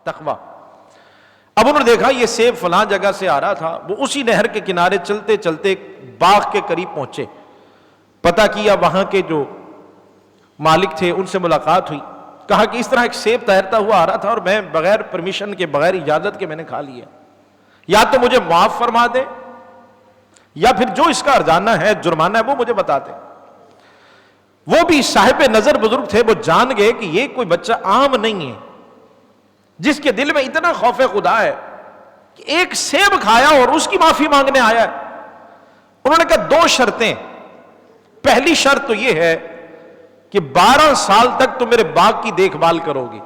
تقویٰ۔ اب انہوں نے دیکھا یہ سیب فلاں جگہ سے آ رہا تھا، وہ اسی نہر کے کنارے چلتے چلتے باغ کے قریب پہنچے، پتہ کیا وہاں کے جو مالک تھے ان سے ملاقات ہوئی، کہا کہ اس طرح ایک سیب تیرتا ہوا آ رہا تھا اور میں بغیر پرمیشن کے، بغیر اجازت کے میں نے کھا لیا، یا تو مجھے معاف فرما دے یا پھر جو اس کا ارجانہ ہے، جرمانہ ہے، وہ مجھے بتا دے۔ وہ بھی صاحب نظر بزرگ تھے، وہ جان گئے کہ یہ کوئی بچہ عام نہیں ہے جس کے دل میں اتنا خوف خدا ہے کہ ایک سیب کھایا اور اس کی معافی مانگنے آیا ہے۔ انہوں نے کہا دو شرطیں، پہلی شرط تو یہ ہے کہ 12 سال تک تم میرے باغ کی دیکھ بھال کرو گی،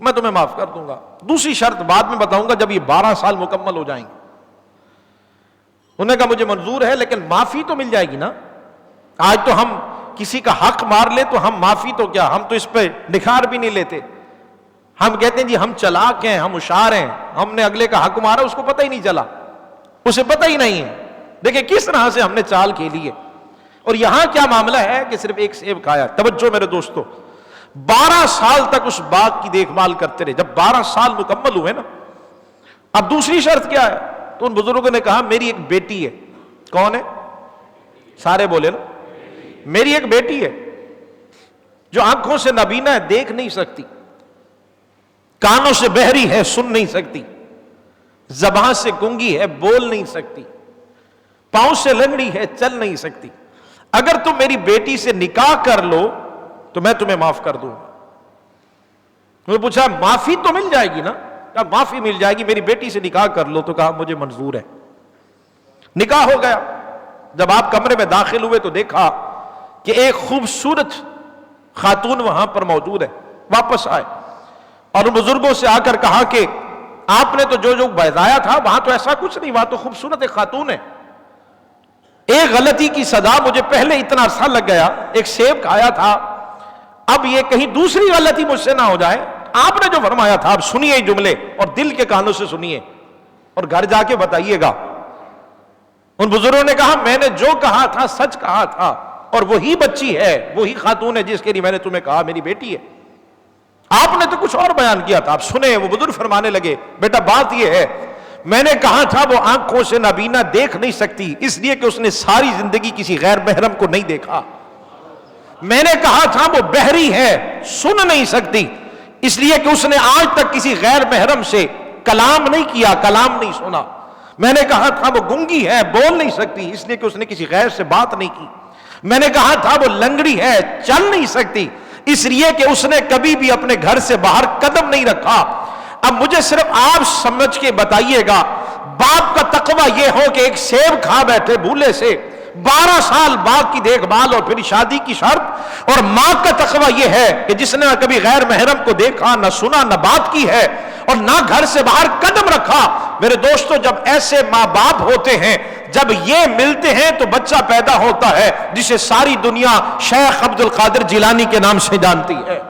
میں تمہیں معاف کر دوں گا، دوسری شرط بعد میں بتاؤں گا جب یہ 12 سال مکمل ہو جائیں گے۔ انہوں نے کہا مجھے منظور ہے لیکن معافی تو مل جائے گی نا؟ آج تو ہم کسی کا حق مار لے تو ہم معافی تو کیا، ہم تو اس پہ نکھار بھی نہیں لیتے، ہم کہتے ہیں جی ہم چلاک ہیں، ہم ہوشیار ہیں، ہم نے اگلے کا حق مارا اس کو پتہ ہی نہیں چلا، اسے پتہ ہی نہیں ہے۔ دیکھیں کس طرح سے ہم نے چال کھیلی ہے۔ اور یہاں کیا معاملہ ہے کہ صرف ایک سیب کھایا۔ توجہ میرے دوستو، 12 سال تک اس باغ کی دیکھ بھال کرتے رہے، جب 12 سال مکمل ہوئے نا، اب دوسری شرط کیا ہے؟ تو ان بزرگوں نے کہا میری ایک بیٹی ہے۔ کون ہے؟ سارے بولے نا، میری ایک بیٹی ہے جو آنکھوں سے نابینا ہے، دیکھ نہیں سکتی، کانوں سے بہری ہے، سن نہیں سکتی، زبان سے گونگی ہے، بول نہیں سکتی، پاؤں سے لنگڑی ہے، چل نہیں سکتی، اگر تم میری بیٹی سے نکاح کر لو تو میں تمہیں معاف کر دوں گا۔ انہوں نے پوچھا معافی تو مل جائے گی نا؟ کہا معافی مل جائے گی، میری بیٹی سے نکاح کر لو۔ تو کہا مجھے منظور ہے۔ نکاح ہو گیا۔ جب آپ کمرے میں داخل ہوئے تو دیکھا کہ ایک خوبصورت خاتون وہاں پر موجود ہے۔ واپس آئے اور ان بزرگوں سے آ کر کہا کہ آپ نے تو جو بتایا تھا وہاں تو ایسا کچھ نہیں، وہاں تو خوبصورت ایک خاتون ہے، ایک غلطی کی سزا مجھے پہلے اتنا عرصہ لگ گیا، ایک سیب کھایا تھا، اب یہ کہیں دوسری غلطی مجھ سے نہ ہو جائے۔ آپ نے جو فرمایا تھا اب سنیے جملے اور دل کے کانوں سے سنیے اور گھر جا کے بتائیے گا۔ ان بزرگوں نے کہا میں نے جو کہا تھا سچ کہا تھا، اور وہی بچی ہے، وہی خاتون ہے جس کے لیے میں نے تمہیں کہا میری بیٹی ہے۔ آپ نے تو کچھ اور بیان کیا تھا۔ آپ سنیں، وہ بزرگ فرمانے لگے بیٹا بات یہ ہے، میں نے کہا تھا وہ آنکھوں سے نابینا دیکھ نہیں سکتی اس لیے کہ اس نے ساری زندگی کسی غیر محرم کو نہیں دیکھا۔ میں نے کہا تھا وہ بہری ہے، سن نہیں سکتی اس لیے کہ اس نے آج تک کسی غیر محرم سے کلام نہیں کیا، کلام نہیں سنا۔ میں نے کہا تھا وہ گونگی ہے، بول نہیں سکتی اس لیے کہ اس نے کسی غیر سے بات نہیں کی۔ میں نے کہا تھا وہ لنگڑی ہے، چل نہیں سکتی اس لیے کہ اس نے کبھی بھی اپنے گھر سے باہر قدم نہیں رکھا۔ اب مجھے صرف آپ سمجھ کے بتائیے گا، باپ کا تقویٰ یہ ہو کہ ایک سیب کھا بیٹھے بھولے سے، 12 سال باغ کی دیکھ بھال اور پھر شادی کی شرط، اور ماں کا تقویٰ یہ ہے کہ جس نے کبھی غیر محرم کو دیکھا، نہ سنا، نہ بات کی ہے، اور نہ گھر سے باہر قدم رکھا۔ میرے دوستو جب ایسے ماں باپ ہوتے ہیں، جب یہ ملتے ہیں تو بچہ پیدا ہوتا ہے جسے ساری دنیا شیخ عبد القادر جیلانی کے نام سے جانتی ہے۔